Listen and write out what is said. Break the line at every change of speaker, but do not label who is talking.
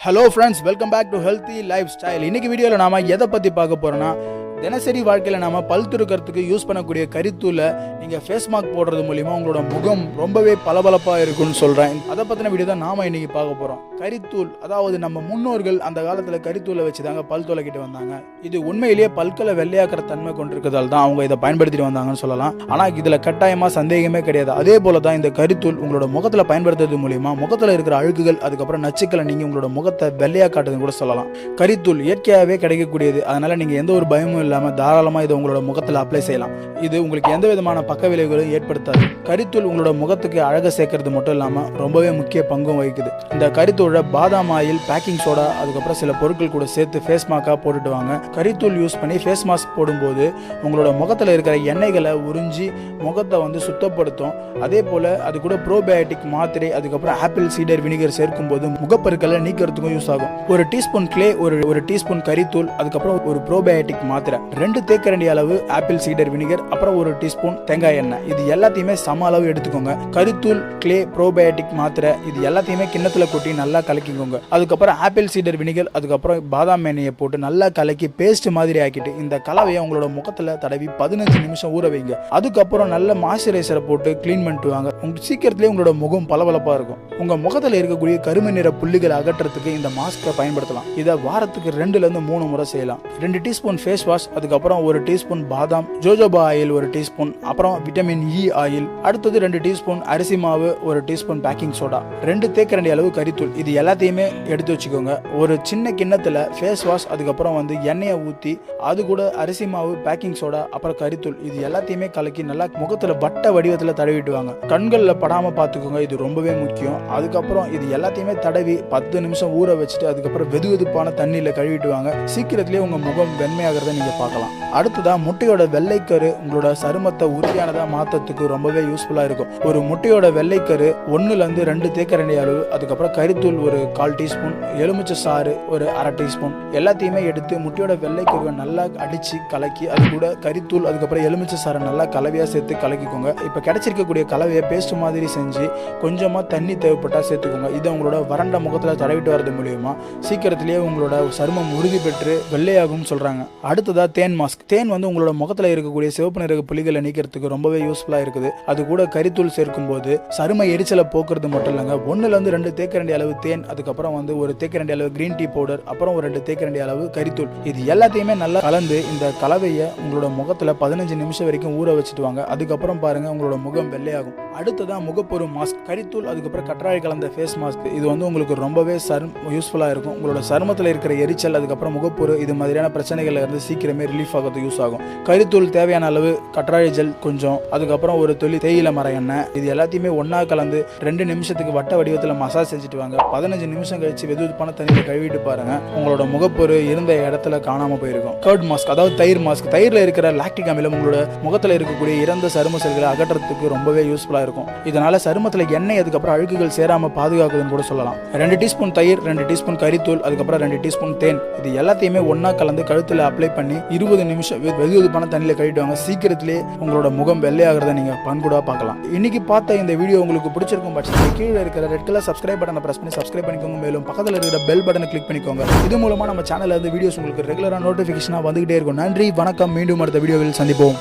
Hello friends, welcome back to Healthy Lifestyle. இன்னைக்கு வீடியோல நாம எதை பத்தி பார்க்க போறோம்னா தினசரி வாழ்க்கையில நாம பல் துருக்கிறதுக்கு யூஸ் பண்ணக்கூடிய கரித்தூளை நீங்க ஃபேஸ் மாஸ்க் போடுறது மூலமா உங்களோட முகம் ரொம்பவே பளபளப்பா இருக்கும்னு சொல்றேன். அதை பத்தின வீடியோ தான் நாம இன்னைக்கு பார்க்க போறோம். கரித்தூள், அதாவது நம்ம முன்னோர்கள் அந்த காலத்துல கரித்தூளை வச்சுதாங்க பல் துலக்கிட்டு வந்தாங்க. இது உண்மையிலேயே பல்களை வெள்ளையாக்குற தன்மை கொண்டிருக்கிறதால தான் அவங்க இதை பயன்படுத்திட்டு வந்தாங்கன்னு சொல்லலாம். ஆனா இதுல கட்டாயமா சந்தேகமே கிடையாது. அதே போல தான் இந்த கரித்தூள் உங்களோட முகத்துல பயன்படுத்துறது மூலமா முகத்துல இருக்கிற அழுக்குகள் அதுக்கப்புறம் நச்சுக்களை நீங்க உங்களோட முகத்தை வெள்ளையா காட்டுதுன்னு கூட சொல்லலாம். கரித்தூள் இயற்கையாகவே கிடைக்கக்கூடியது. அதனால நீங்க எந்த ஒரு பயமும் இல்லாம தாராளமா இதை உங்களோட முகத்துல அப்ளை செய்யலாம். இது உங்களுக்கு எந்த விதமான பக்க விளைவுகளும் ஏற்படுத்தாது. கரித்தூள் உங்களோட முகத்துக்கு அழக சேர்க்கறது மட்டும் இல்லாம ரொம்பவே முக்கிய பங்கும் வகிக்குது. இந்த கரித்தூளை பாதாம் ஆயில், பேக்கிங் சோடா அதுக்கப்புறம் சில பொருட்கள் கூட சேர்த்து ஃபேஸ் மாஸ்கா போட்டுட்டு வாங்க. கரித்தூள் யூஸ் பண்ணி ஃபேஸ் மாஸ்க் போடும்போது உங்களோட முகத்துல இருக்கிற எண்ணெய்களை உறிஞ்சி முகத்தை சுத்தப்படுத்தும். அதே போல அது கூட ப்ரோபயோட்டிக் மாத்திரை அதுக்கப்புறம் ஆப்பிள் சீடர் வினிகர் சேர்க்கும் போது முகப்பருக்களை நீக்கிறதுக்கும் யூஸ் ஆகும். ஒரு டீஸ்பூன் கிளே, ஒரு டீஸ்பூன் கரித்தூள், அதுக்கப்புறம் ஒரு ப்ரோபயோட்டிக் மாத்திரை, 2 தேக்கரண்டி அளவு ஆப்பிள் சீடர் வினிகர், அப்புறம் ஒரு டீஸ்பூன் தேங்காய் எண்ணெய். இது எல்லாத்தையுமே சம அளவு எடுத்துக்கோங்க. கரித்தூள், கிளே, ப்ரோபயோட்டிக் மாத்திரை இது எல்லாத்தையுமே கிண்ணத்துல கொட்டி நல்லா கலக்கிக்கோங்க. அதுக்கப்புறம் ஆப்பிள் சீடர் வினிகர் அதுக்கப்புறம் பாதாம் எண்ணெயை போட்டு நல்லா கலக்கி பேஸ்ட் மாதிரி ஆக்கிட்டு இந்த கலவையை உங்களோட முகத்துல தடவி 15 நிமிஷம் ஊற வைங்க. அதுக்கப்புறம் நல்ல மாய்ஸ்சரைசரை போட்டு கிளீன் பண்ணிட்டு வாங்க. சீக்கிரத்திலேயே உங்களோட முகம் பளபளப்பா இருக்கும். உங்க முகத்துல இருக்கக்கூடிய கருமை நிற புள்ளிகளை அகற்றத்துக்கு இந்த மாஸ்கை பயன்படுத்தலாம். இதை வாரத்துக்கு 2 to 3 முறை செய்யலாம். 2 டீஸ்பூன் ஃபேஸ் வாஷ், அதுக்கப்புறம் 1 டீஸ்பூன் பாதாம், ஜோஜோபா ஆயில் 1 டீஸ்பூன், அப்புறம் விட்டமின் இ ஆயில், அடுத்தது 2 டீஸ்பூன் அரிசி மாவு, 1 டீஸ்பூன் பேக்கிங் சோடா, 2 தேக்கரண்டி அளவு கரித்தூள். இது எல்லாத்தையுமே எடுத்து வச்சுக்கோங்க. ஒரு சின்ன கிண்ணத்துல ஃபேஸ் வாஷ் அதுக்கப்புறம் எண்ணெயை ஊற்றி அது கூட அரிசி மாவு, பேக்கிங் சோடா, அப்புறம் கரித்தூள் இது எல்லாத்தையுமே கலக்கி நல்லா முகத்துல வட்ட வடிவத்தில் தடவிட்டுவாங்க. கண்களில் படாம பார்த்துக்கோங்க, இது ரொம்பவே முக்கியம். அதுக்கப்புறம் இது எல்லாத்தையுமே தடவி 10 நிமிஷம் ஊற வச்சுட்டு அதுக்கப்புறம் வெதுவெதுப்பான தண்ணியில கழுவிட்டுவாங்க. சீக்கிரத்திலேயே உங்க முகம் வெண்மையாகிறத நீங்க பார்க்கலாம். அடுத்ததா முட்டையோட வெள்ளைக்கரு உங்களோட சருமத்தை உறுதியானதா மாற்றத்துக்கு ரொம்பவே யூஸ்ஃபுல்லா இருக்கும். ஒரு முட்டையோட வெள்ளைக்கரு 1 to 2 தேக்கரண்டி அளவு, அதுக்கப்புறம் கரித்தூள் 1/4 டீஸ்பூன், எலுமிச்சை சாறு 1/2 டீஸ்பூன் எல்லாத்தையுமே எடுத்து முட்டையோட வெள்ளைக்கருவை நல்லா அடிச்சு கலக்கி அது கூட கரித்தூள் அதுக்கப்புறம் எலுமிச்சை சாறை நல்லா கலவையா சேர்த்து கலக்கிக்கோங்க. இப்ப கிடைச்சிருக்கக்கூடிய கலவையை பேஸ்ட் மாதிரி செஞ்சு கொஞ்சமா தண்ணி தேவைப்பட்டா சேர்த்துக்கோங்க. இதை உங்களோட வறண்ட முகத்துல தடவிட்டு வரது மூலியமா சீக்கிரத்திலேயே உங்களோட சருமம் உறுதி பெற்று வெள்ளையாகும் சொல்றாங்க. அடுத்ததா தேன் மாஸ்க். தேன் உங்களோட முகத்துல இருக்கக்கூடிய சிவப்பு நிற புள்ளிகளை நீக்கிறதுக்கு ரொம்பவே யூஸ்ஃபுல்லா இருக்குது. அது கூட கரித்தூள் சேர்க்கும் போது சரும எரிச்சலை போக்குறது மட்டும் இல்லைங்க. 1 to 2 தேக்கரண்டி அளவு தேன், அதுக்கப்புறம் 1 தேக்கரண்டி அளவு கிரீன் டீ பவுடர், அப்புறம் 2 தேக்கரண்டி அளவு கரித்தூள் இது எல்லாத்தையுமே நல்லா கலந்து இந்த கலவையை உங்களோட முகத்துல 15 நிமிஷம் வரைக்கும் ஊற வச்சுட்டு வாங்க. அதுக்கப்புறம் பாருங்க உங்களோட முகம் வெள்ளையாகும். அடுத்ததான் முகப்பொரு மாஸ்க். கரித்தூள் அதுக்கப்புறம் கற்றாழை கலந்த ஃபேஸ் மாஸ்க். இது உங்களுக்கு ரொம்பவே யூஸ்ஃபுல்லா இருக்கும். உங்களோட சருமத்தில் இருக்கிற எரிச்சல் அதுக்கப்புறம் முகப்பொரு இது மாதிரியான பிரச்சனைகள்ல இருந்து சீக்கிரமே ரிலீஃப் ஆகிறது யூஸ் ஆகும். கரித்தூள் தேவையான அளவு, கற்றாழை ஜெல் கொஞ்சம், அதுக்கப்புறம் 1 துளி தேயிலை மர எண்ணெய் இது எல்லாத்தையுமே ஒன்னா கலந்து 2 நிமிஷத்துக்கு வட்ட வடிவத்தில் மசாஜ் செஞ்சுட்டு வாங்க. 15 நிமிஷம் கழிச்சு வெதுவெதுப்பான தண்ணியில் கழுவிட்டு பாருங்க. உங்களோட முகப்பொரு இருந்த இடத்துல காணாம போயிருக்கும். கர்ட் மாஸ்க், அதாவது தயிர் மாஸ்க். தயிர்ல இருக்கிற லாக்டிக் அமிலம் உங்களோட முகத்துல இருக்கக்கூடிய இறந்த சரும செல்களை அகற்றத்துக்கு ரொம்பவே யூஸ்ஃபுல்லா இருக்கும். இதனால சருமத்துல எண்ணெய் அதுக்கப்புறம் அழுக்குகள் சேராம பாதுகாக்குதுன்னு கூட சொல்லலாம். 2 டீஸ்பூன் தயிர், 2 டீஸ்பூன் கரித்தூள், அதுக்கப்புறம் 2 டீஸ்பூன் தேன் இது எல்லாத்தையுமே ஒன்னா கலந்து கழுத்துல அப்ளை பண்ணி 20 நிமிஷம் வெதுவெதுப்பான தண்ணியில் கழுவிடுவாங்க. சீக்கிரத்திலே உங்களோட முகம் வெள்ளையாகிறத நீங்க பண்புடா பார்க்கலாம். இன்னைக்கு பார்த்த இந்த வீடியோ உங்களுக்கு பிடிச்சிருக்கும் பட்சத்தில் கீழே இருக்கிற ரெட் கலர் சப்ஸ்கிரைப் பட்டனை பிரஸ் பண்ணி சப்ஸ்கிரைப் பண்ணிக்கோங்க. மேலும் பக்கத்தில் இருக்கிற பெல் பட்டனை கிளிக் பண்ணிக்கோங்க. இது மூலமா நம்ம சேனல்ல இருந்து வீடியோஸ் உங்களுக்கு ரெகுலரா நோட்டிபிகேஷனா வந்துகிட்டே இருக்கும். நன்றி, வணக்கம். மீண்டும் அடுத்த வீடியோவில் சந்திப்போம்.